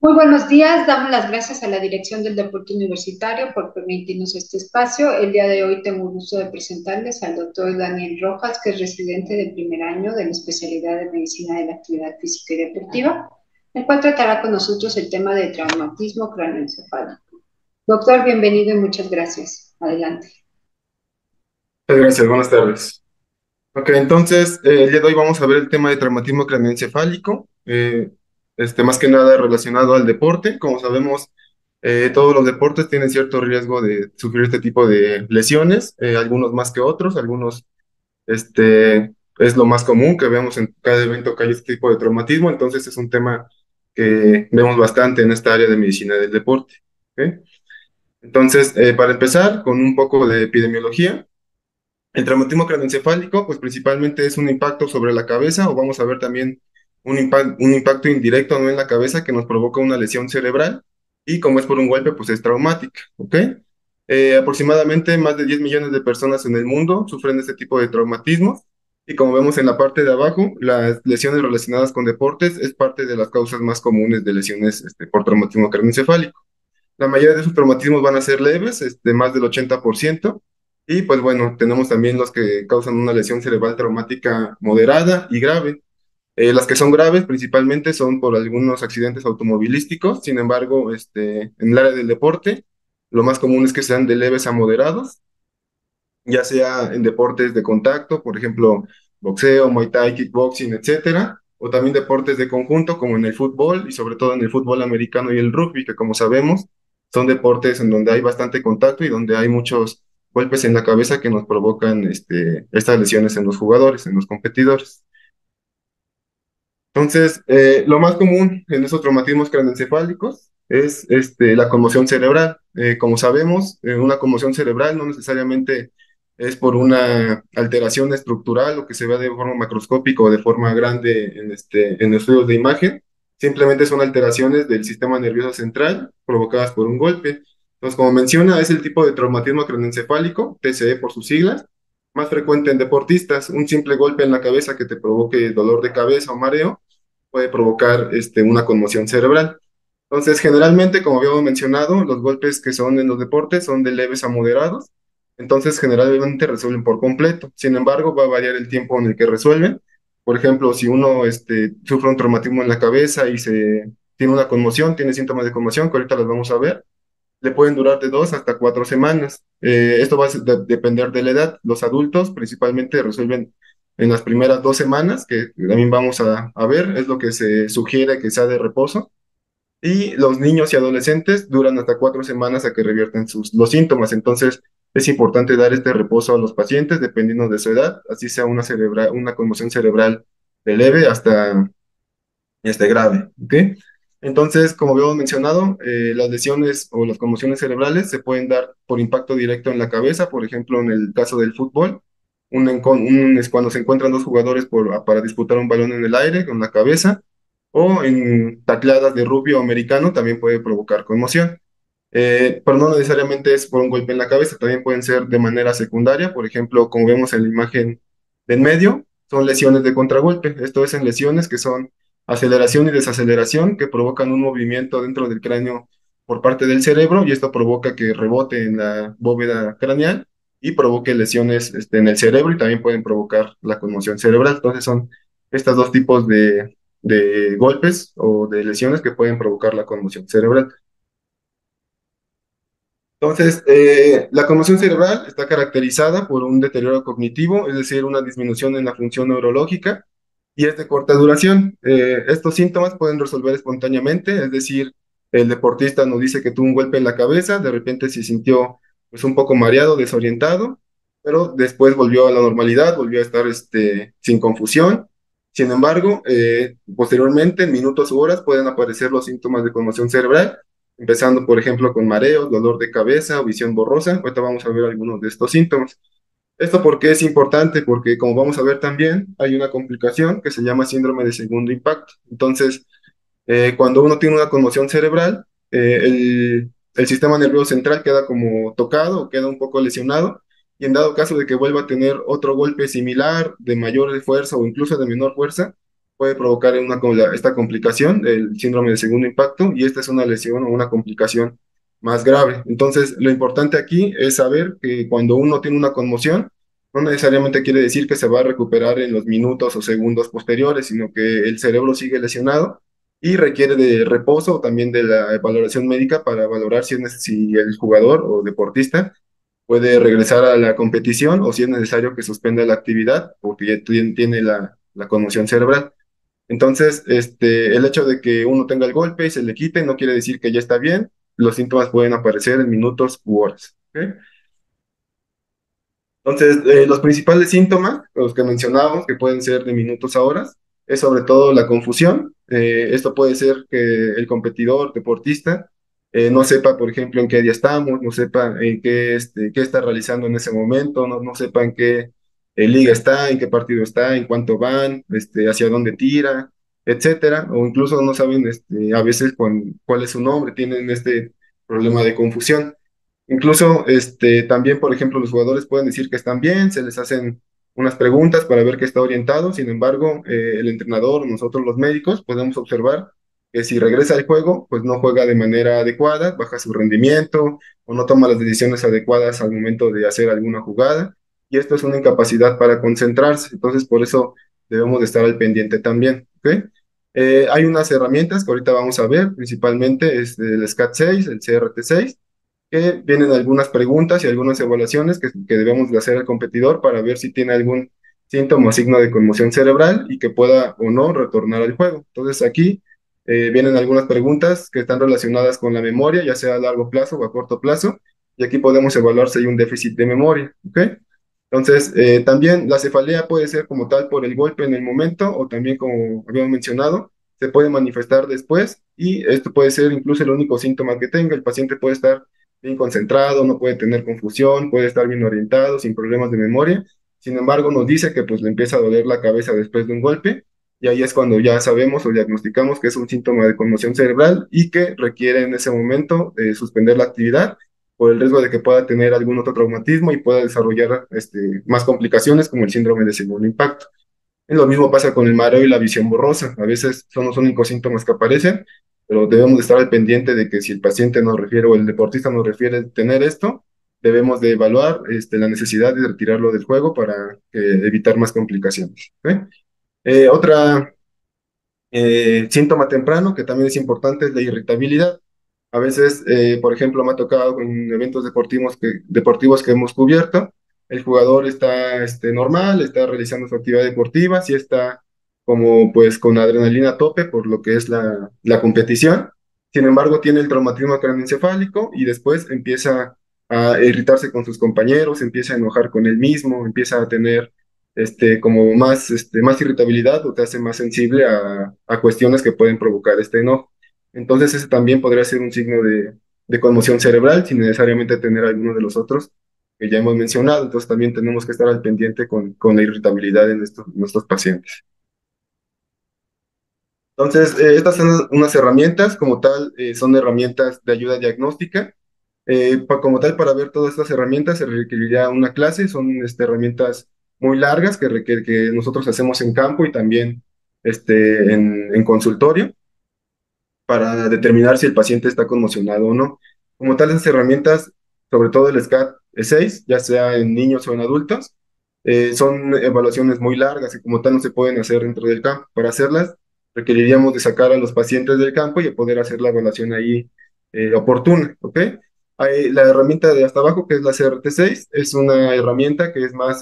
Muy buenos días, damos las gracias a la Dirección del Deporte Universitario por permitirnos este espacio. El día de hoy tengo el gusto de presentarles al doctor Daniel Rojas, que es residente de primer año de la especialidad de Medicina de la Actividad Física y Deportiva, el cual tratará con nosotros el tema de traumatismo cráneoencefálico. Doctor, bienvenido y muchas gracias. Adelante. Muchas gracias, buenas tardes. Ok, entonces el día de hoy vamos a ver el tema de traumatismo craneoencefálico, más que nada relacionado al deporte. Como sabemos, todos los deportes tienen cierto riesgo de sufrir este tipo de lesiones, algunos más que otros, algunos es lo más común que vemos en cada evento que hay este tipo de traumatismo, entonces es un tema que vemos bastante en esta área de medicina del deporte. ¿Ok? Entonces, para empezar con un poco de epidemiología. El traumatismo craneoencefálico, pues principalmente es un impacto sobre la cabeza, o vamos a ver también un impacto indirecto no en la cabeza que nos provoca una lesión cerebral, y como es por un golpe, pues es traumática, ¿ok? Aproximadamente más de 10 millones de personas en el mundo sufren este tipo de traumatismos, y como vemos en la parte de abajo, las lesiones relacionadas con deportes es parte de las causas más comunes de lesiones por traumatismo craneoencefálico. La mayoría de esos traumatismos van a ser leves, más del 80%. Y pues bueno, tenemos también los que causan una lesión cerebral traumática moderada y grave. Las que son graves principalmente son por algunos accidentes automovilísticos. Sin embargo, en el área del deporte, lo más común es que sean de leves a moderados, ya sea en deportes de contacto, por ejemplo, boxeo, muay thai, kickboxing, etcétera, o también deportes de conjunto como en el fútbol y sobre todo en el fútbol americano y el rugby, que como sabemos son deportes en donde hay bastante contacto y donde hay muchos golpes en la cabeza que nos provocan estas lesiones en los jugadores, en los competidores. Entonces, lo más común en esos traumatismos craneoencefálicos es la conmoción cerebral. Como sabemos, una conmoción cerebral no necesariamente es por una alteración estructural o que se vea de forma macroscópica o de forma grande en estudios de imagen. Simplemente son alteraciones del sistema nervioso central provocadas por un golpe. Entonces, como menciona, es el tipo de traumatismo craneoencefálico, TCE por sus siglas, más frecuente en deportistas. Un simple golpe en la cabeza que te provoque dolor de cabeza o mareo puede provocar una conmoción cerebral. Entonces, generalmente, como habíamos mencionado, los golpes que son en los deportes son de leves a moderados, entonces generalmente resuelven por completo. Sin embargo, va a variar el tiempo en el que resuelven. Por ejemplo, si uno sufre un traumatismo en la cabeza y tiene una conmoción, tiene síntomas de conmoción, que ahorita los vamos a ver, le pueden durar de 2 hasta 4 semanas. Esto va a depender de la edad. Los adultos principalmente resuelven en las primeras 2 semanas, que también vamos a ver, es lo que se sugiere que sea de reposo. Y los niños y adolescentes duran hasta 4 semanas a que revierten los síntomas. Entonces, es importante dar este reposo a los pacientes dependiendo de su edad, así sea una conmoción cerebral de leve hasta grave, ¿ok? Entonces, como habíamos mencionado, las lesiones o las conmociones cerebrales se pueden dar por impacto directo en la cabeza, por ejemplo, en el caso del fútbol, es cuando se encuentran dos jugadores para disputar un balón en el aire con la cabeza, o en tacleadas de rugby o americano también puede provocar conmoción. Pero no necesariamente es por un golpe en la cabeza, también pueden ser de manera secundaria, por ejemplo, como vemos en la imagen del medio, son lesiones de contragolpe. Esto es en lesiones que son aceleración y desaceleración que provocan un movimiento dentro del cráneo por parte del cerebro, y esto provoca que rebote en la bóveda craneal y provoque lesiones en el cerebro, y también pueden provocar la conmoción cerebral. Entonces son estos dos tipos de golpes o de lesiones que pueden provocar la conmoción cerebral. Entonces, la conmoción cerebral está caracterizada por un deterioro cognitivo, es decir, una disminución en la función neurológica, y es de corta duración. Estos síntomas pueden resolver espontáneamente, es decir, el deportista nos dice que tuvo un golpe en la cabeza, de repente se sintió pues un poco mareado, desorientado, pero después volvió a la normalidad, volvió a estar sin confusión. Sin embargo, posteriormente, en minutos u horas, pueden aparecer los síntomas de conmoción cerebral, empezando, por ejemplo, con mareos, dolor de cabeza o visión borrosa. Ahorita vamos a ver algunos de estos síntomas. ¿Esto por qué es importante? Porque como vamos a ver también, hay una complicación que se llama síndrome de segundo impacto. Entonces, cuando uno tiene una conmoción cerebral, el sistema nervioso central queda como tocado o queda un poco lesionado, y en dado caso de que vuelva a tener otro golpe similar, de mayor fuerza o incluso de menor fuerza, puede provocar esta complicación, el síndrome de segundo impacto, y esta es una lesión o una complicación más grave. Entonces, lo importante aquí es saber que cuando uno tiene una conmoción, no necesariamente quiere decir que se va a recuperar en los minutos o segundos posteriores, sino que el cerebro sigue lesionado y requiere de reposo o también de la valoración médica para valorar si el jugador o deportista puede regresar a la competición o si es necesario que suspenda la actividad porque ya tiene la conmoción cerebral. Entonces, el hecho de que uno tenga el golpe y se le quite no quiere decir que ya está bien. Los síntomas pueden aparecer en minutos u horas. ¿Ok? Entonces, los principales síntomas, los que mencionábamos, que pueden ser de minutos a horas, es sobre todo la confusión. Esto puede ser que el competidor, deportista, no sepa, por ejemplo, en qué día estamos, no sepa en qué está realizando en ese momento, no sepa en qué liga está, en qué partido está, en cuánto van, hacia dónde tira, etcétera, o incluso no saben a veces cuál es su nombre, tienen este problema de confusión. Incluso, también, por ejemplo, los jugadores pueden decir que están bien, se les hacen unas preguntas para ver que está orientado. Sin embargo, el entrenador, nosotros los médicos, podemos observar que si regresa al juego, pues no juega de manera adecuada, baja su rendimiento o no toma las decisiones adecuadas al momento de hacer alguna jugada. Y esto es una incapacidad para concentrarse. Entonces, por eso debemos de estar al pendiente también. ¿Ok? Hay unas herramientas que ahorita vamos a ver, principalmente es el SCAT-6, el CRT-6, que vienen algunas preguntas y algunas evaluaciones que debemos de hacer al competidor para ver si tiene algún síntoma o signo de conmoción cerebral y que pueda o no retornar al juego. Entonces aquí vienen algunas preguntas que están relacionadas con la memoria, ya sea a largo plazo o a corto plazo, y aquí podemos evaluar si hay un déficit de memoria, ¿ok? Entonces, también la cefalea puede ser como tal por el golpe en el momento o también, como habíamos mencionado, se puede manifestar después y esto puede ser incluso el único síntoma que tenga. El paciente puede estar bien concentrado, no puede tener confusión, puede estar bien orientado, sin problemas de memoria. Sin embargo, nos dice que pues le empieza a doler la cabeza después de un golpe y ahí es cuando ya sabemos o diagnosticamos que es un síntoma de conmoción cerebral y que requiere en ese momento suspender la actividad por el riesgo de que pueda tener algún otro traumatismo y pueda desarrollar más complicaciones como el síndrome de segundo impacto. Y lo mismo pasa con el mareo y la visión borrosa. A veces son los únicos síntomas que aparecen, pero debemos de estar al pendiente de que si el paciente nos refiere o el deportista nos refiere tener esto, debemos de evaluar la necesidad de retirarlo del juego para evitar más complicaciones. ¿Ok? Otra síntoma temprano que también es importante es la irritabilidad. A veces, por ejemplo, me ha tocado en eventos deportivos que hemos cubierto, el jugador está normal, está realizando su actividad deportiva, sí está como pues con adrenalina a tope por lo que es la competición. Sin embargo, tiene el traumatismo craneoencefálico y después empieza a irritarse con sus compañeros, empieza a enojar con él mismo, empieza a tener como más irritabilidad o te hace más sensible a cuestiones que pueden provocar este enojo. Entonces, ese también podría ser un signo de conmoción cerebral, sin necesariamente tener alguno de los otros que ya hemos mencionado. Entonces, también tenemos que estar al pendiente con la irritabilidad en nuestros pacientes. Entonces, estas son unas herramientas, como tal, son herramientas de ayuda diagnóstica. Como tal, para ver todas estas herramientas se requeriría una clase, son herramientas muy largas que nosotros hacemos en campo y también en consultorio para determinar si el paciente está conmocionado o no. Como tal, esas herramientas, sobre todo el SCAT-6, ya sea en niños o en adultos, son evaluaciones muy largas y como tal no se pueden hacer dentro del campo. Para hacerlas, requeriríamos de sacar a los pacientes del campo y poder hacer la evaluación ahí oportuna, ¿ok? La herramienta de hasta abajo, que es la CRT-6, es una herramienta que es más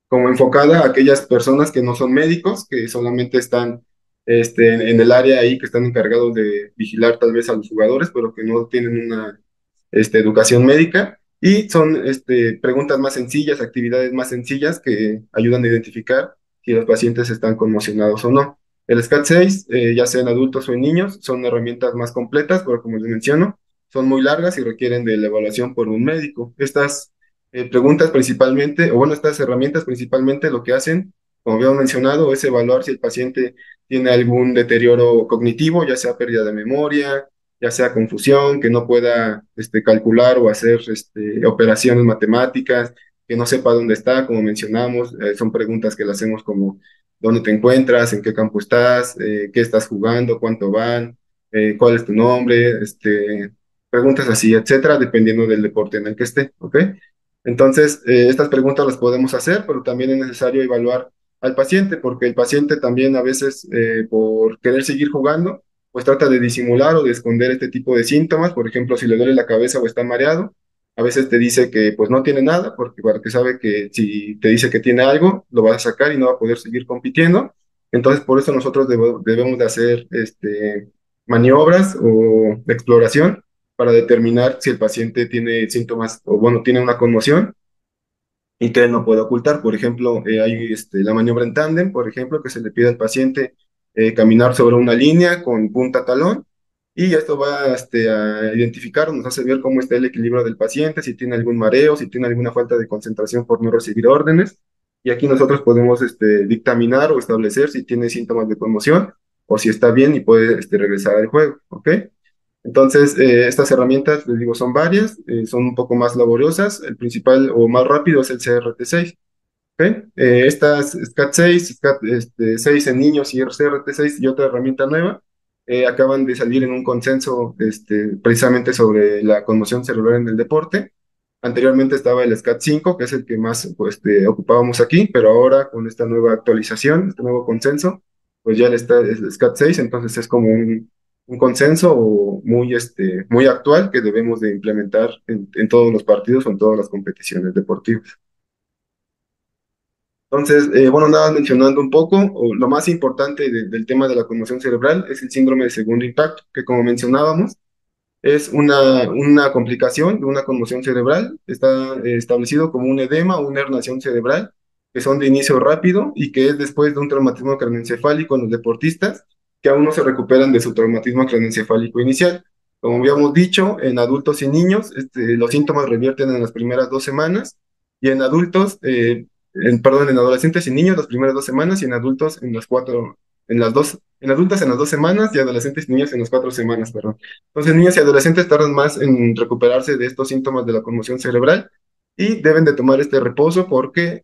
como enfocada a aquellas personas que no son médicos, que solamente están en el área ahí, que están encargados de vigilar tal vez a los jugadores, pero que no tienen una educación médica. Y son preguntas más sencillas, actividades más sencillas que ayudan a identificar si los pacientes están conmocionados o no. El SCAT-6, ya sea en adultos o en niños, son herramientas más completas, pero como les menciono, son muy largas y requieren de la evaluación por un médico. Estas preguntas principalmente, o bueno, estas herramientas principalmente lo que hacen, como habíamos mencionado, es evaluar si el paciente tiene algún deterioro cognitivo, ya sea pérdida de memoria, ya sea confusión, que no pueda calcular o hacer operaciones matemáticas, que no sepa dónde está, como mencionamos, son preguntas que le hacemos como dónde te encuentras, en qué campo estás, qué estás jugando, cuánto van, cuál es tu nombre, preguntas así, etcétera, dependiendo del deporte en el que esté, ¿ok? Entonces, estas preguntas las podemos hacer, pero también es necesario evaluar al paciente, porque el paciente también a veces, por querer seguir jugando, pues trata de disimular o de esconder este tipo de síntomas. Por ejemplo, si le duele la cabeza o está mareado, a veces te dice que pues no tiene nada, porque sabe que si te dice que tiene algo, lo va a sacar y no va a poder seguir compitiendo. Entonces, por eso nosotros debemos de hacer maniobras o exploración para determinar si el paciente tiene síntomas o, bueno, tiene una conmoción y que él no puede ocultar. Por ejemplo, hay la maniobra en tándem, por ejemplo, que se le pide al paciente caminar sobre una línea con punta talón y esto va a identificar, nos hace ver cómo está el equilibrio del paciente, si tiene algún mareo, si tiene alguna falta de concentración por no recibir órdenes. Y aquí nosotros podemos dictaminar o establecer si tiene síntomas de conmoción o si está bien y puede regresar al juego, ¿ok? Entonces, estas herramientas, les digo, son varias, son un poco más laboriosas. El principal o más rápido es el CRT6. ¿Ok? Estas SCAT6, SCAT 6 en niños y CRT6 y otra herramienta nueva acaban de salir en un consenso precisamente sobre la conmoción cerebral en el deporte. Anteriormente estaba el SCAT 5, que es el que más pues, ocupábamos aquí, pero ahora con esta nueva actualización, este nuevo consenso, pues ya está el SCAT 6, entonces es como un consenso muy, muy actual que debemos de implementar en todos los partidos o en todas las competiciones deportivas. Entonces, bueno, nada más mencionando un poco, lo más importante del tema de la conmoción cerebral es el síndrome de segundo impacto, que como mencionábamos, es una complicación de una conmoción cerebral. Está establecido como un edema o una herniación cerebral, que son de inicio rápido y que es después de un traumatismo craneoencefálico en los deportistas que aún no se recuperan de su traumatismo craneoencefálico inicial. Como habíamos dicho, en adultos y niños, los síntomas revierten en las primeras 2 semanas y en adultos, perdón, en adolescentes y niños las primeras 2 semanas y en adultos en adultos en las 2 semanas y adolescentes y niños en las 4 semanas, perdón. Entonces, niños y adolescentes tardan más en recuperarse de estos síntomas de la conmoción cerebral y deben de tomar este reposo porque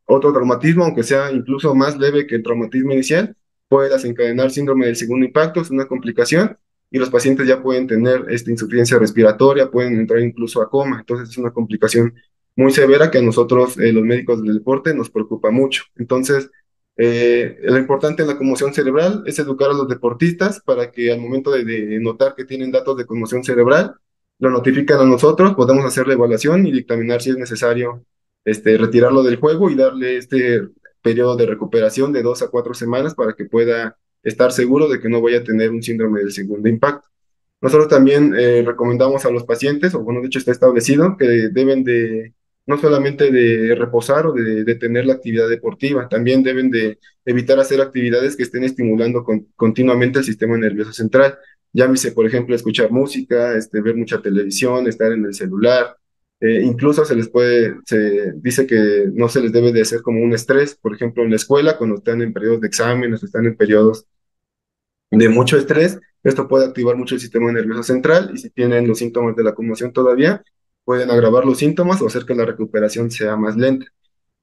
otro traumatismo, aunque sea incluso más leve que el traumatismo inicial, puede desencadenar síndrome del segundo impacto, es una complicación y los pacientes ya pueden tener esta insuficiencia respiratoria, pueden entrar incluso a coma. Entonces, es una complicación muy severa que a nosotros, los médicos del deporte, nos preocupa mucho. Entonces, lo importante en la conmoción cerebral es educar a los deportistas para que al momento de notar que tienen datos de conmoción cerebral, lo notifican a nosotros, podemos hacer la evaluación y dictaminar si es necesario retirarlo del juego y darle este periodo de recuperación de 2 a 4 semanas para que pueda estar seguro de que no vaya a tener un síndrome del segundo impacto. Nosotros también recomendamos a los pacientes, o bueno, de hecho está establecido, que deben de no solamente de reposar o de detener la actividad deportiva, también deben de evitar hacer actividades que estén estimulando continuamente el sistema nervioso central. Llámese, por ejemplo, escuchar música, ver mucha televisión, estar en el celular. Incluso se dice que no se les debe de hacer como un estrés, por ejemplo, en la escuela, cuando están en periodos de exámenes, están en periodos de mucho estrés, esto puede activar mucho el sistema nervioso central y si tienen los síntomas de la conmoción todavía, pueden agravar los síntomas o hacer que la recuperación sea más lenta.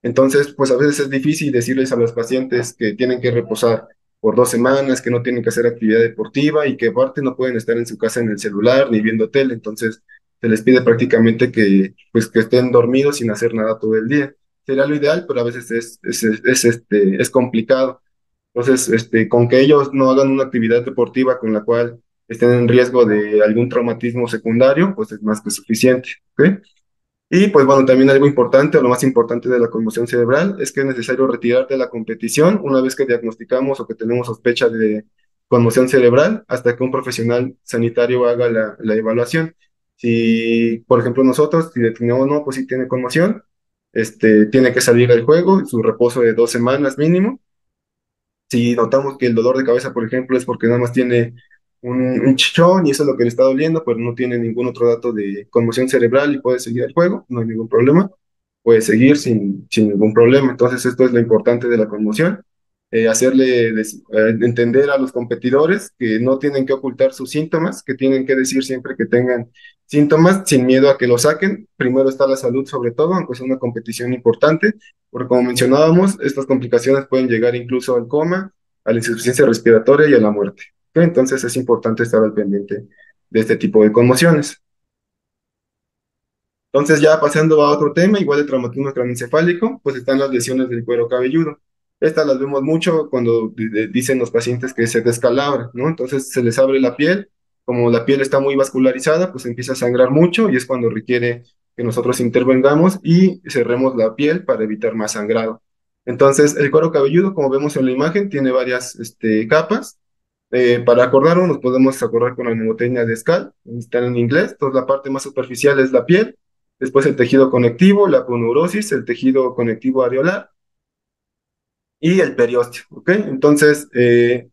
Entonces, pues a veces es difícil decirles a los pacientes que tienen que reposar por 2 semanas, que no tienen que hacer actividad deportiva y que aparte no pueden estar en su casa en el celular ni viendo tele. Entonces, se les pide prácticamente que, pues, que estén dormidos sin hacer nada todo el día. Sería lo ideal, pero a veces es complicado. Entonces, con que ellos no hagan una actividad deportiva con la cual estén en riesgo de algún traumatismo secundario, pues es más que suficiente, ¿ok? Y pues bueno, también algo importante, o lo más importante de la conmoción cerebral, es que es necesario retirarte de la competición una vez que diagnosticamos o que tenemos sospecha de conmoción cerebral, hasta que un profesional sanitario haga la evaluación. Si, por ejemplo, nosotros, si determinamos, no, pues sí tiene conmoción, tiene que salir del juego, su reposo de 2 semanas mínimo. Si notamos que el dolor de cabeza, por ejemplo, es porque nada más tiene un chichón y eso es lo que le está doliendo, pero no tiene ningún otro dato de conmoción cerebral y puede seguir el juego, no hay ningún problema, puede seguir sin ningún problema. Entonces, esto es lo importante de la conmoción. entender a los competidores que no tienen que ocultar sus síntomas, que tienen que decir siempre que tengan síntomas sin miedo a que lo saquen. Primero está la salud sobre todo, aunque es una competición importante, porque como mencionábamos, estas complicaciones pueden llegar incluso al coma, a la insuficiencia respiratoria y a la muerte. ¿Ok? Entonces es importante estar al pendiente de este tipo de conmociones. Entonces, ya pasando a otro tema, igual de traumatismo craneoencefálico, pues están las lesiones del cuero cabelludo. Estas las vemos mucho cuando dicen los pacientes que se descalabran, ¿no? Entonces se les abre la piel, como la piel está muy vascularizada, pues empieza a sangrar mucho y es cuando requiere que nosotros intervengamos y cerremos la piel para evitar más sangrado. Entonces, el cuero cabelludo, como vemos en la imagen, tiene varias capas. Para acordarnos, nos podemos acordar con la mnemotecnia de Skal, está en inglés. Entonces, la parte más superficial es la piel, después el tejido conectivo, la aponeurosis, el tejido conectivo areolar y el periósteo, ¿ok? Entonces,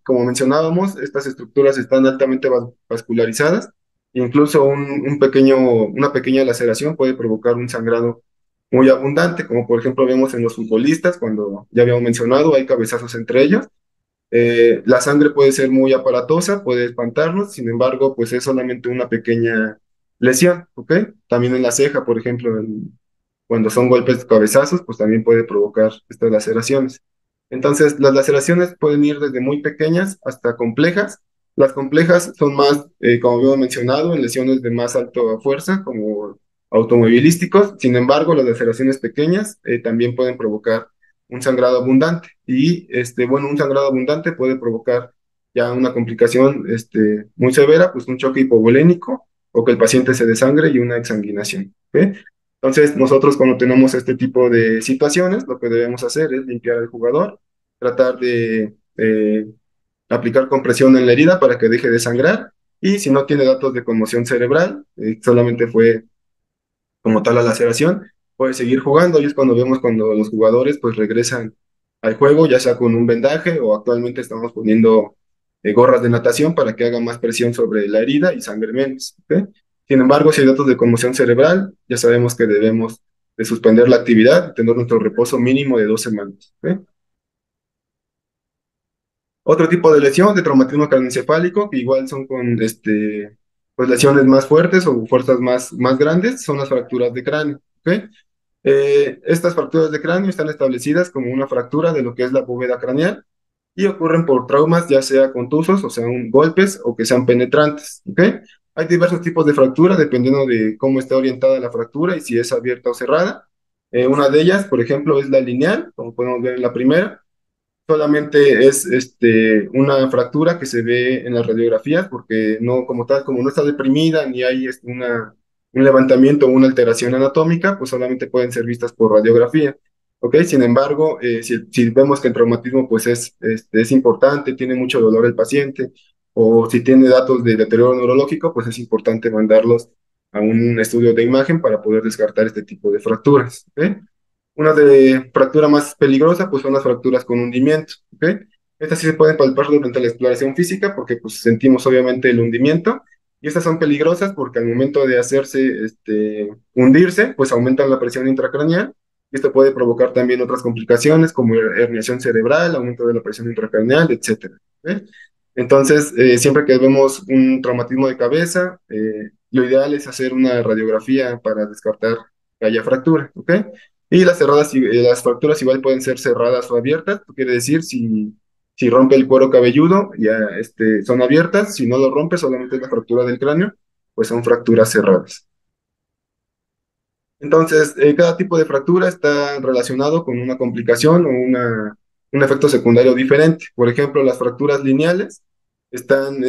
como mencionábamos, estas estructuras están altamente vascularizadas, incluso una pequeña laceración puede provocar un sangrado muy abundante, como por ejemplo vemos en los futbolistas, cuando ya habíamos mencionado, hay cabezazos entre ellos. La sangre puede ser muy aparatosa, puede espantarnos, sin embargo, pues es solamente una pequeña lesión, ¿ok? También en la ceja, por ejemplo, cuando son golpes cabezazos, pues también puede provocar estas laceraciones. Entonces, las laceraciones pueden ir desde muy pequeñas hasta complejas. Las complejas son más, como habíamos mencionado, en lesiones de más alta fuerza, como automovilísticos. Sin embargo, las laceraciones pequeñas también pueden provocar un sangrado abundante. Y, bueno, un sangrado abundante puede provocar ya una complicación muy severa, pues un choque hipovolémico o que el paciente se desangre y una exsanguinación. ¿Ok? Entonces, nosotros cuando tenemos este tipo de situaciones, lo que debemos hacer es limpiar al jugador, tratar de aplicar compresión en la herida para que deje de sangrar y si no tiene datos de conmoción cerebral, solamente fue como tal la laceración, puede seguir jugando y es cuando vemos cuando los jugadores pues regresan al juego, ya sea con un vendaje o actualmente estamos poniendo gorras de natación para que haga más presión sobre la herida y sangre menos. ¿Ok? Sin embargo, si hay datos de conmoción cerebral, ya sabemos que debemos de suspender la actividad y tener nuestro reposo mínimo de 2 semanas. ¿Ok? Otro tipo de lesión de traumatismo craneoencefálico, que igual son con pues lesiones más fuertes o fuerzas más grandes, son las fracturas de cráneo. ¿Ok? Estas fracturas de cráneo están establecidas como una fractura de lo que es la bóveda craneal y ocurren por traumas, ya sea contusos, o sea, golpes o que sean penetrantes. ¿Ok? Hay diversos tipos de fractura dependiendo de cómo está orientada la fractura y si es abierta o cerrada. Una de ellas, por ejemplo, es la lineal, como podemos ver en la primera. Solamente es una fractura que se ve en las radiografías porque no, como tal, como no está deprimida ni hay un levantamiento o una alteración anatómica, pues solamente pueden ser vistas por radiografía. ¿Ok? Sin embargo, si vemos que el traumatismo pues es importante, tiene mucho dolor el paciente, o si tiene datos de deterioro neurológico, pues es importante mandarlos a un estudio de imagen para poder descartar este tipo de fracturas. ¿Ok? Una de fractura más peligrosa, pues son las fracturas con hundimiento, ¿ok? Estas sí se pueden palpar durante la exploración física porque pues sentimos obviamente el hundimiento y estas son peligrosas porque al momento de hacerse, hundirse, pues aumentan la presión intracraneal y esto puede provocar también otras complicaciones como herniación cerebral, aumento de la presión intracraneal, etcétera. ¿Ok? Entonces, siempre que vemos un traumatismo de cabeza, lo ideal es hacer una radiografía para descartar que haya fractura, ¿ok? Y las fracturas igual pueden ser cerradas o abiertas, quiere decir si rompe el cuero cabelludo, ya son abiertas, si no lo rompe, solamente es la fractura del cráneo, pues son fracturas cerradas. Entonces, cada tipo de fractura está relacionado con una complicación o un efecto secundario diferente. Por ejemplo, las fracturas lineales están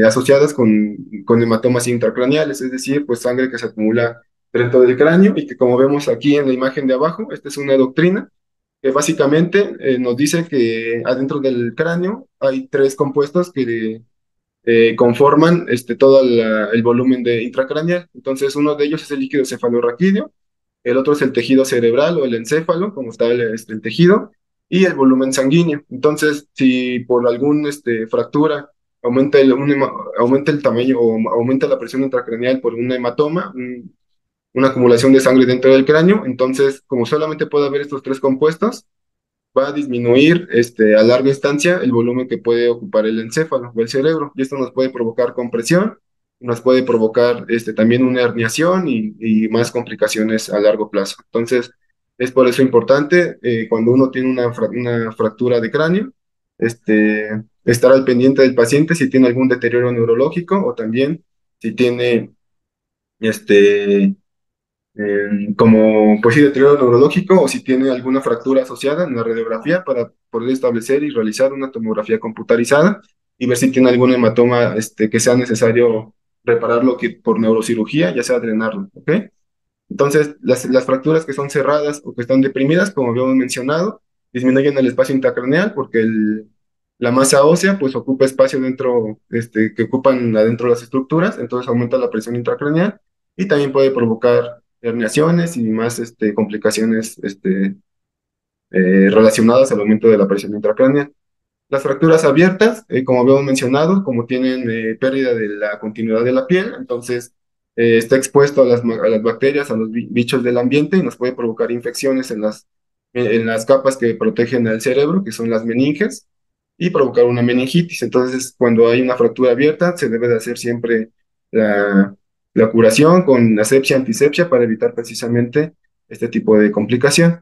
asociadas con hematomas intracraneales, es decir, pues sangre que se acumula dentro del cráneo y que como vemos aquí en la imagen de abajo, esta es una doctrina que básicamente nos dice que adentro del cráneo hay tres compuestos que conforman todo el volumen intracraneal. Entonces, uno de ellos es el líquido cefalorraquídeo, el otro es el tejido cerebral o el encéfalo, como está el tejido, y el volumen sanguíneo. Entonces, si por algún fractura aumenta el tamaño o aumenta la presión intracraneal por un hematoma, una acumulación de sangre dentro del cráneo, entonces, como solamente puede haber estos tres compuestos, va a disminuir a larga instancia el volumen que puede ocupar el encéfalo o el cerebro. Y esto nos puede provocar compresión, nos puede provocar también una herniación y más complicaciones a largo plazo. Entonces, es por eso importante cuando uno tiene una fractura de cráneo, estar al pendiente del paciente si tiene algún deterioro neurológico o también si tiene este, como pues sí, deterioro neurológico o si tiene alguna fractura asociada en la radiografía para poder establecer y realizar una tomografía computarizada y ver si tiene algún hematoma que sea necesario repararlo por neurocirugía, ya sea drenarlo, ¿ok? Entonces, las fracturas que son cerradas o que están deprimidas, como habíamos mencionado, disminuyen el espacio intracraneal porque la masa ósea pues ocupa espacio dentro, que ocupan adentro las estructuras, entonces aumenta la presión intracraneal y también puede provocar herniaciones y más complicaciones relacionadas al aumento de la presión intracraneal. Las fracturas abiertas, como habíamos mencionado, como tienen pérdida de la continuidad de la piel, entonces está expuesto a a las bacterias, a los bichos del ambiente y nos puede provocar infecciones en las capas que protegen al cerebro, que son las meninges, y provocar una meningitis. Entonces, cuando hay una fractura abierta, se debe de hacer siempre la, la curación con asepsia, antisepsia para evitar precisamente este tipo de complicación.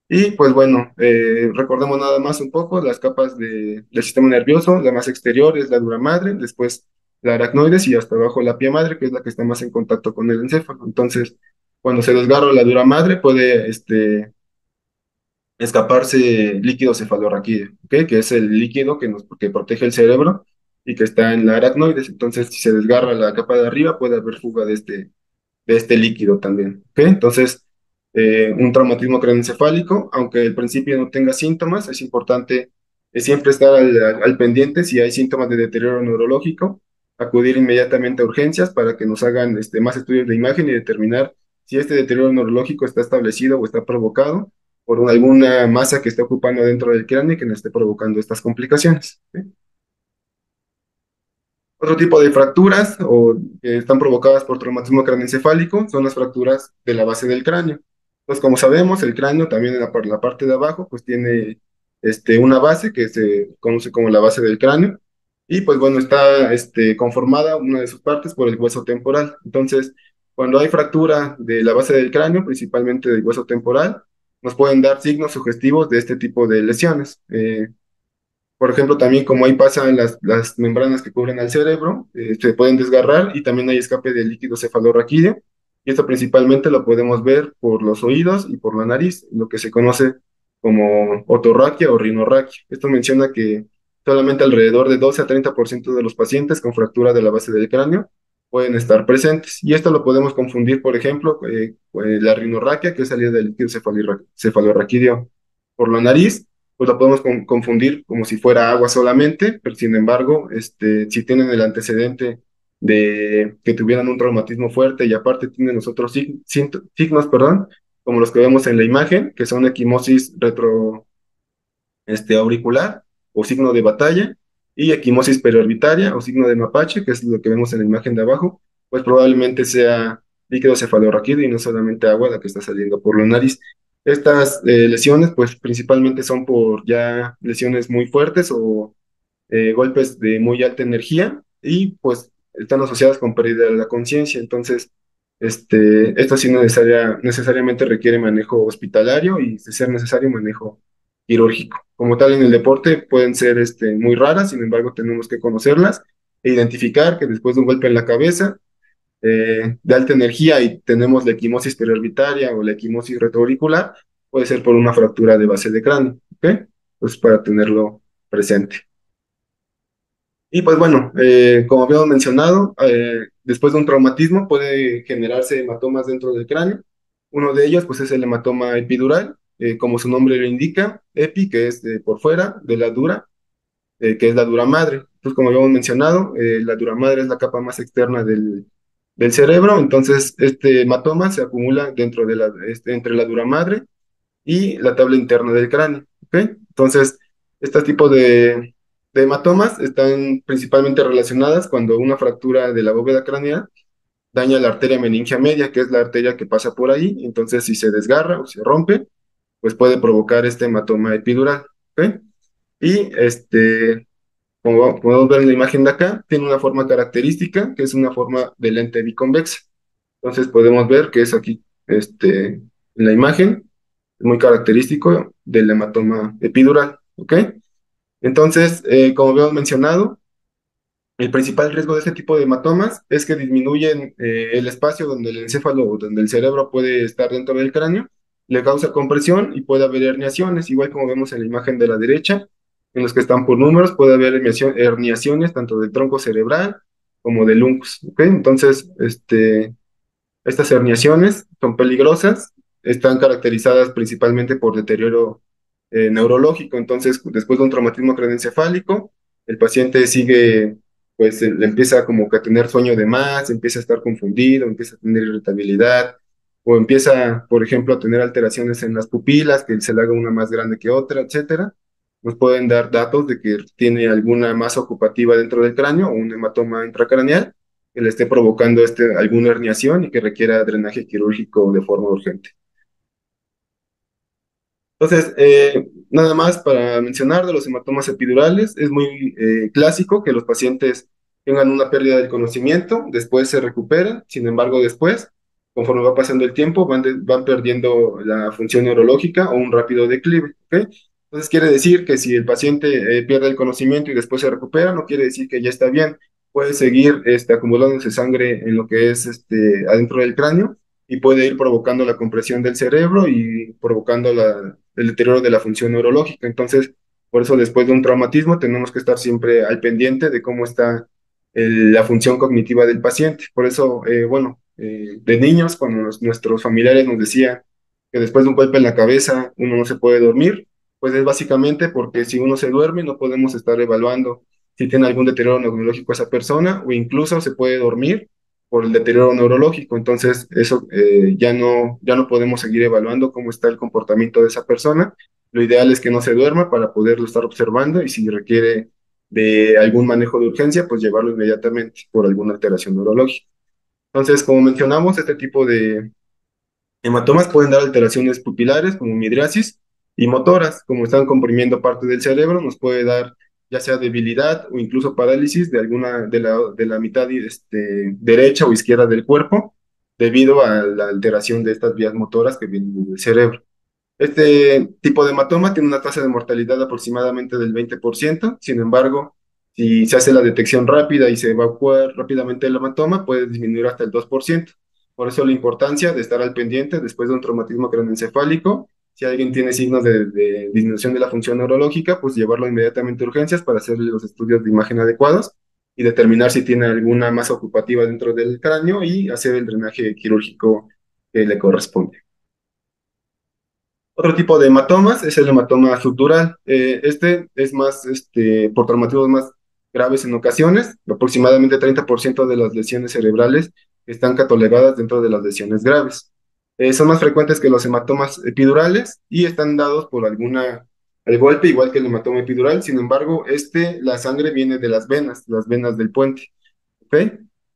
Y pues bueno, recordemos nada más un poco las capas del sistema nervioso. La más exterior es la dura madre, después la aracnoides y hasta abajo la pia madre, que es la que está más en contacto con el encéfalo. Entonces, cuando se desgarra la dura madre, puede escaparse líquido cefalorraquídeo, ¿ok? Que es el líquido que protege el cerebro y que está en la aracnoides. Entonces, si se desgarra la capa de arriba, puede haber fuga de este líquido también. ¿Ok? Entonces, un traumatismo craneoencefálico, aunque al principio no tenga síntomas, es importante siempre estar al pendiente si hay síntomas de deterioro neurológico, acudir inmediatamente a urgencias para que nos hagan más estudios de imagen y determinar si este deterioro neurológico está establecido o está provocado por alguna masa que esté ocupando dentro del cráneo y que nos esté provocando estas complicaciones. ¿Ok? Otro tipo de fracturas o que están provocadas por traumatismo craneoencefálico son las fracturas de la base del cráneo. Entonces, como sabemos, el cráneo también en la parte de abajo pues tiene una base que se conoce como la base del cráneo y pues bueno, está conformada una de sus partes por el hueso temporal. Entonces, cuando hay fractura de la base del cráneo, principalmente del hueso temporal, nos pueden dar signos sugestivos de este tipo de lesiones. Por ejemplo, también como ahí pasan las membranas que cubren al cerebro, se pueden desgarrar y también hay escape de líquido cefalorraquídeo. Y esto principalmente lo podemos ver por los oídos y por la nariz, lo que se conoce como otorraquia o rinorraquia. Esto menciona que solamente alrededor de 12 a 30% de los pacientes con fractura de la base del cráneo pueden estar presentes. Y esto lo podemos confundir, por ejemplo, la rinorraquia, que es salida del líquido cefalorraquídeo por la nariz pues lo podemos confundir como si fuera agua solamente, pero sin embargo, si tienen el antecedente de que tuvieran un traumatismo fuerte y aparte tienen los otros signos, perdón, como los que vemos en la imagen, que son equimosis retro, auricular o signo de batalla, y equimosis periorbitaria o signo de mapache, que es lo que vemos en la imagen de abajo, pues probablemente sea líquido cefalorraquídeo y no solamente agua la que está saliendo por la nariz. Estas lesiones, pues principalmente son por ya lesiones muy fuertes o golpes de muy alta energía y pues están asociadas con pérdida de la conciencia. Entonces, esto sí necesariamente requiere manejo hospitalario y, de ser necesario, manejo quirúrgico. Como tal, en el deporte pueden ser muy raras, sin embargo, tenemos que conocerlas e identificar que después de un golpe en la cabeza de alta energía y tenemos la equimosis periorbitaria o la equimosis retroauricular, puede ser por una fractura de base de cráneo. ¿Ok? Pues para tenerlo presente. Y pues bueno, como habíamos mencionado, después de un traumatismo puede generarse hematomas dentro del cráneo. Uno de ellos pues es el hematoma epidural, como su nombre lo indica, epi, que es por fuera de la dura, que es la dura madre. Entonces, como habíamos mencionado, la dura madre es la capa más externa del cerebro, entonces este hematoma se acumula dentro de entre la dura madre y la tabla interna del cráneo. ¿Ok? Entonces, este tipo de hematomas están principalmente relacionadas cuando una fractura de la bóveda craneal daña la arteria meningia media, que es la arteria que pasa por ahí. Entonces, si se desgarra o se rompe, pues puede provocar este hematoma epidural. ¿Ok? Y como podemos ver en la imagen de acá, tiene una forma característica, que es una forma de lente biconvexa. Entonces podemos ver que es aquí, en la imagen, muy característico del hematoma epidural. ¿Ok? Entonces, como habíamos mencionado, el principal riesgo de este tipo de hematomas es que disminuyen el espacio donde el encéfalo o donde el cerebro puede estar dentro del cráneo, le causa compresión y puede haber herniaciones, igual como vemos en la imagen de la derecha, en los que están por números, puede haber herniaciones tanto del tronco cerebral como del uncus. ¿Ok? Entonces, estas herniaciones son peligrosas, están caracterizadas principalmente por deterioro neurológico. Entonces, después de un traumatismo craneoencefálico, el paciente sigue, pues le empieza como que a tener sueño de más, empieza a estar confundido, empieza a tener irritabilidad, o empieza, por ejemplo, a tener alteraciones en las pupilas, que se le haga una más grande que otra, etcétera. Nos pueden dar datos de que tiene alguna masa ocupativa dentro del cráneo o un hematoma intracraneal que le esté provocando alguna herniación y que requiera drenaje quirúrgico de forma urgente. Entonces, nada más para mencionar de los hematomas epidurales, es muy clásico que los pacientes tengan una pérdida del conocimiento, después se recuperan, sin embargo, después, conforme va pasando el tiempo, van perdiendo la función neurológica o un rápido declive. ¿Ok? Entonces, quiere decir que si el paciente pierde el conocimiento y después se recupera, no quiere decir que ya está bien, puede seguir acumulándose sangre en lo que es adentro del cráneo y puede ir provocando la compresión del cerebro y provocando el deterioro de la función neurológica. Entonces, por eso después de un traumatismo tenemos que estar siempre al pendiente de cómo está la función cognitiva del paciente. Por eso, bueno, de niños, cuando nuestros familiares nos decían que después de un golpe en la cabeza uno no se puede dormir, pues es básicamente porque si uno se duerme no podemos estar evaluando si tiene algún deterioro neurológico esa persona o incluso se puede dormir por el deterioro neurológico. Entonces, eso ya no podemos seguir evaluando cómo está el comportamiento de esa persona. Lo ideal es que no se duerma para poderlo estar observando y si requiere de algún manejo de urgencia, pues llevarlo inmediatamente por alguna alteración neurológica. Entonces, como mencionamos, este tipo de hematomas pueden dar alteraciones pupilares como midriasis y motoras, como están comprimiendo parte del cerebro, nos puede dar ya sea debilidad o incluso parálisis de alguna de la mitad derecha o izquierda del cuerpo debido a la alteración de estas vías motoras que vienen del cerebro. Este tipo de hematoma tiene una tasa de mortalidad aproximadamente del 20%. Sin embargo, si se hace la detección rápida y se evacúa rápidamente el hematoma, puede disminuir hasta el 2%. Por eso la importancia de estar al pendiente después de un traumatismo craneoencefálico. Si alguien tiene signos de disminución de la función neurológica, pues llevarlo inmediatamente a urgencias para hacerle los estudios de imagen adecuados y determinar si tiene alguna masa ocupativa dentro del cráneo y hacer el drenaje quirúrgico que le corresponde. Otro tipo de hematomas es el hematoma subdural. Este es más, por traumatismos más graves en ocasiones. Aproximadamente 30% de las lesiones cerebrales están catalogadas dentro de las lesiones graves. Son más frecuentes que los hematomas epidurales y están dados por al golpe, igual que el hematoma epidural. Sin embargo, la sangre viene de las venas del puente. ¿Ok?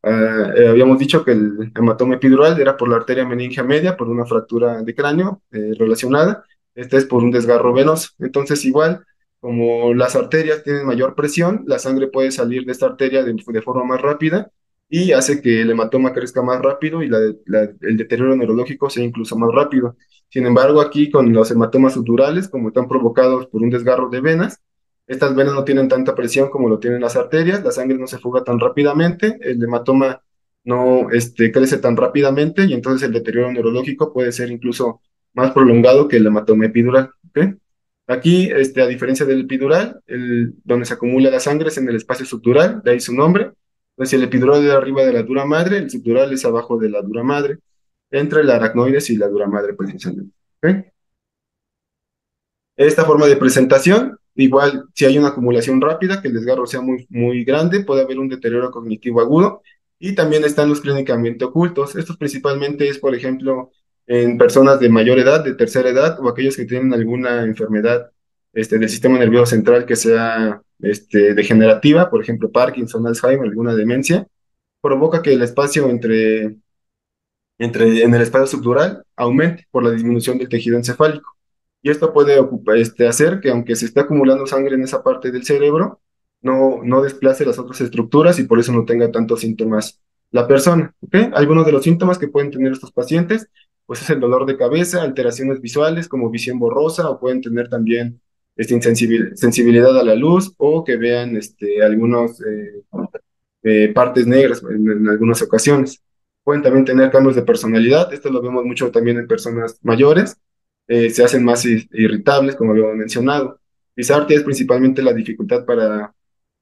Habíamos dicho que el hematoma epidural era por la arteria meningia media, por una fractura de cráneo relacionada. Este es por un desgarro venoso. Entonces, igual, como las arterias tienen mayor presión, la sangre puede salir de esta arteria de forma más rápida y hace que el hematoma crezca más rápido y el deterioro neurológico sea incluso más rápido. Sin embargo, aquí con los hematomas subdurales, como están provocados por un desgarro de venas, estas venas no tienen tanta presión como lo tienen las arterias, la sangre no se fuga tan rápidamente, el hematoma no crece tan rápidamente y entonces el deterioro neurológico puede ser incluso más prolongado que el hematoma epidural. ¿Ok? Aquí, a diferencia del epidural, donde se acumula la sangre es en el espacio subdural, de ahí su nombre. Entonces, si el epidural es arriba de la dura madre, el subdural es abajo de la dura madre, entre el aracnoides y la dura madre precisamente. ¿Ok? Esta forma de presentación, igual si hay una acumulación rápida, que el desgarro sea muy grande, puede haber un deterioro cognitivo agudo y también están los clínicamente ocultos. Estos principalmente es, por ejemplo, en personas de mayor edad, de tercera edad o aquellos que tienen alguna enfermedad del sistema nervioso central que sea degenerativa, por ejemplo, Parkinson, Alzheimer, alguna demencia, provoca que el espacio en el espacio subdural aumente por la disminución del tejido encefálico. Y esto puede hacer que aunque se esté acumulando sangre en esa parte del cerebro, no desplace las otras estructuras y por eso no tenga tantos síntomas la persona. ¿Ok? Algunos de los síntomas que pueden tener estos pacientes, pues es el dolor de cabeza, alteraciones visuales como visión borrosa o pueden tener también sensibilidad a la luz o que vean algunos partes negras en algunas ocasiones. Pueden también tener cambios de personalidad, esto lo vemos mucho también en personas mayores, se hacen más irritables, como lo he mencionado. Disartia es principalmente la dificultad para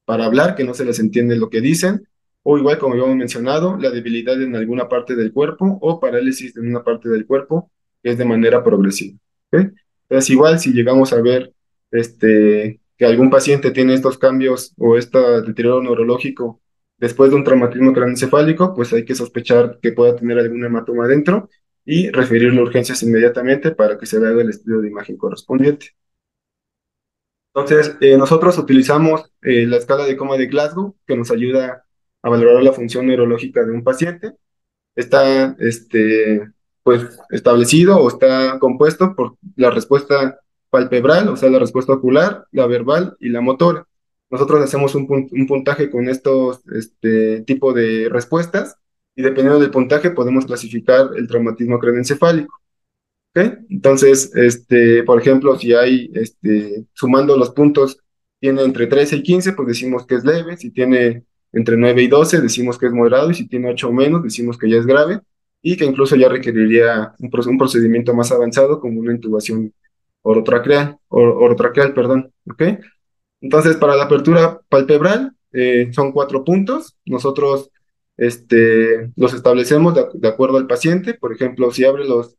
hablar, que no se les entiende lo que dicen, o igual como habíamos mencionado, la debilidad en alguna parte del cuerpo o parálisis en una parte del cuerpo, que es de manera progresiva. ¿Ok? Entonces, igual si llegamos a ver que algún paciente tiene estos cambios o este deterioro neurológico después de un traumatismo craneoencefálico, pues hay que sospechar que pueda tener algún hematoma adentro y referirlo a urgencias inmediatamente para que se le haga el estudio de imagen correspondiente. Entonces, nosotros utilizamos la escala de coma de Glasgow, que nos ayuda a valorar la función neurológica de un paciente. Está, pues, establecido o está compuesto por la respuesta palpebral, o sea, la respuesta ocular, la verbal y la motora. Nosotros hacemos un puntaje con estos tipo de respuestas y dependiendo del puntaje podemos clasificar el traumatismo craneoencefálico. ¿Ok? Entonces, por ejemplo, si hay, sumando los puntos, tiene entre 13 y 15, pues decimos que es leve. Si tiene entre 9 y 12, decimos que es moderado. Y si tiene 8 o menos, decimos que ya es grave. Y que incluso ya requeriría un procedimiento más avanzado, como una intubación orotraqueal, perdón. ¿Ok? Entonces, para la apertura palpebral, son 4 puntos. Nosotros, los establecemos de acuerdo al paciente. Por ejemplo, si abre los,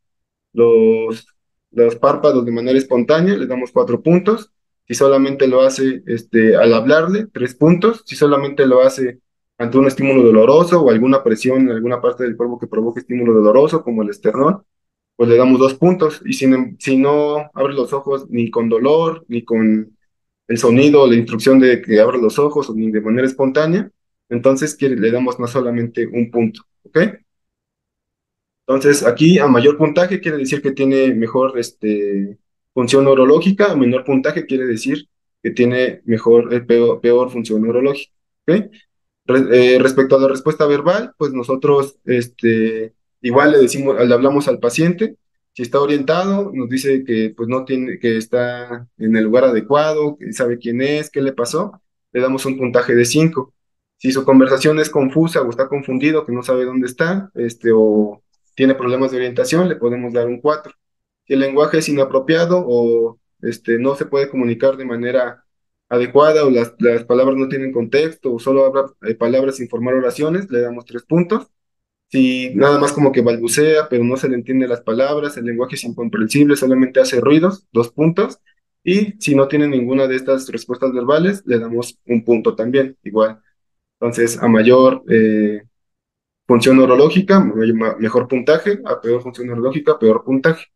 los párpados de manera espontánea, le damos 4 puntos. Si solamente lo hace al hablarle, 3 puntos. Si solamente lo hace ante un estímulo doloroso o alguna presión en alguna parte del cuerpo que provoque estímulo doloroso, como el esternón, pues le damos 2 puntos. Y si no abre los ojos ni con dolor, ni con el sonido o la instrucción de que abra los ojos, o ni de manera espontánea, entonces le damos no solamente un punto. ¿Ok? Entonces, aquí a mayor puntaje quiere decir que tiene mejor función neurológica, a menor puntaje quiere decir que tiene peor función neurológica. ¿Ok? Respecto a la respuesta verbal, pues nosotros igual le hablamos al paciente. Si está orientado, nos dice que pues no tiene, que está en el lugar adecuado, que sabe quién es, qué le pasó, le damos un puntaje de 5. Si su conversación es confusa o está confundido, que no sabe dónde está, o tiene problemas de orientación, le podemos dar un 4. Si el lenguaje es inapropiado o no se puede comunicar de manera adecuada o las palabras no tienen contexto o solo habla palabras sin formar oraciones, le damos 3 puntos. Si nada más como que balbucea, pero no se le entiende las palabras, el lenguaje es incomprensible, solamente hace ruidos, 2 puntos. Y si no tiene ninguna de estas respuestas verbales, le damos un punto también, igual. Entonces, a mayor función neurológica, mejor puntaje, a peor función neurológica, peor puntaje.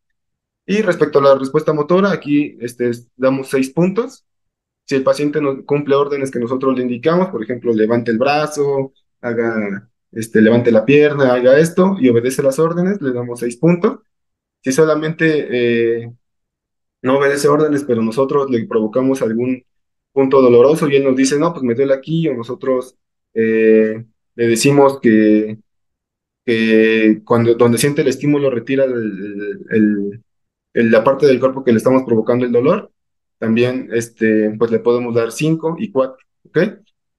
Y respecto a la respuesta motora, aquí damos 6 puntos. Si el paciente no cumple órdenes que nosotros le indicamos, por ejemplo, levante el brazo, levante la pierna, haga esto y obedece las órdenes, le damos 6 puntos. Si solamente no obedece órdenes, pero nosotros le provocamos algún punto doloroso y él nos dice, no, pues me duele aquí, o nosotros le decimos que donde siente el estímulo retira la parte del cuerpo que le estamos provocando el dolor, también pues le podemos dar 5 y 4, ¿ok?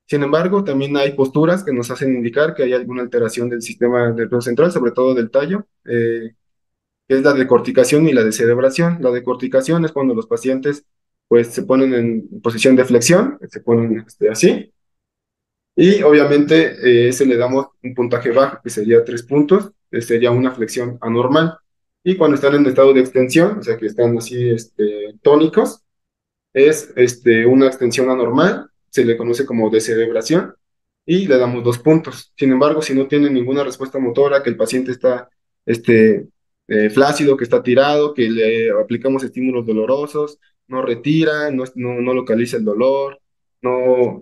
Sin embargo, también hay posturas que nos hacen indicar que hay alguna alteración del sistema nervioso central, sobre todo del tallo, que es la decorticación y la descerebración. La decorticación es cuando los pacientes pues se ponen en posición de flexión, se ponen así, y obviamente ese le damos un puntaje bajo, que sería 3 puntos, sería una flexión anormal. Y cuando están en estado de extensión, o sea que están así tónicos, es una extensión anormal, se le conoce como descerebración y le damos 2 puntos. Sin embargo, si no tiene ninguna respuesta motora, que el paciente está flácido, que está tirado, que le aplicamos estímulos dolorosos, no retira, no localiza el dolor, no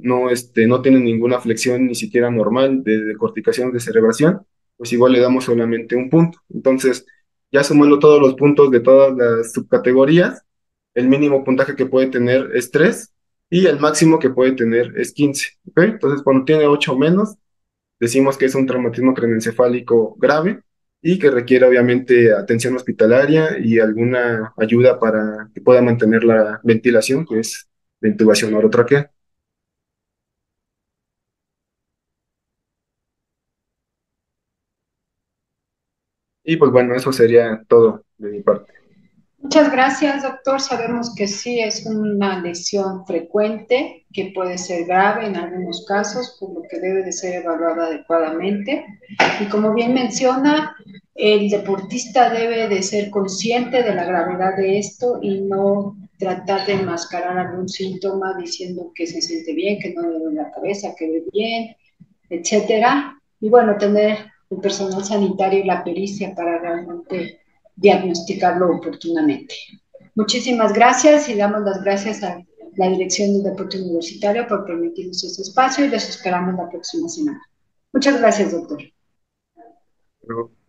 tiene ninguna flexión ni siquiera normal de corticación de cerebración, pues igual le damos solamente un punto. Entonces, ya sumando todos los puntos de todas las subcategorías, el mínimo puntaje que puede tener es 3 y el máximo que puede tener es 15. ¿Ok? Entonces, cuando tiene 8 o menos, decimos que es un traumatismo craneoencefálico grave y que requiere obviamente atención hospitalaria y alguna ayuda para que pueda mantener la ventilación, que es la intubación orotraqueal. Y pues bueno, eso sería todo de mi parte. Muchas gracias, doctor. Sabemos que sí es una lesión frecuente, que puede ser grave en algunos casos, por lo que debe de ser evaluada adecuadamente. Y como bien menciona, el deportista debe de ser consciente de la gravedad de esto y no tratar de enmascarar algún síntoma diciendo que se siente bien, que no le duele la cabeza, que ve bien, etcétera. Y bueno, tener el personal sanitario y la pericia para realmente diagnosticarlo oportunamente. Muchísimas gracias y damos las gracias a la Dirección del Deporte Universitario por permitirnos este espacio y los esperamos la próxima semana. Muchas gracias, doctor. Luego.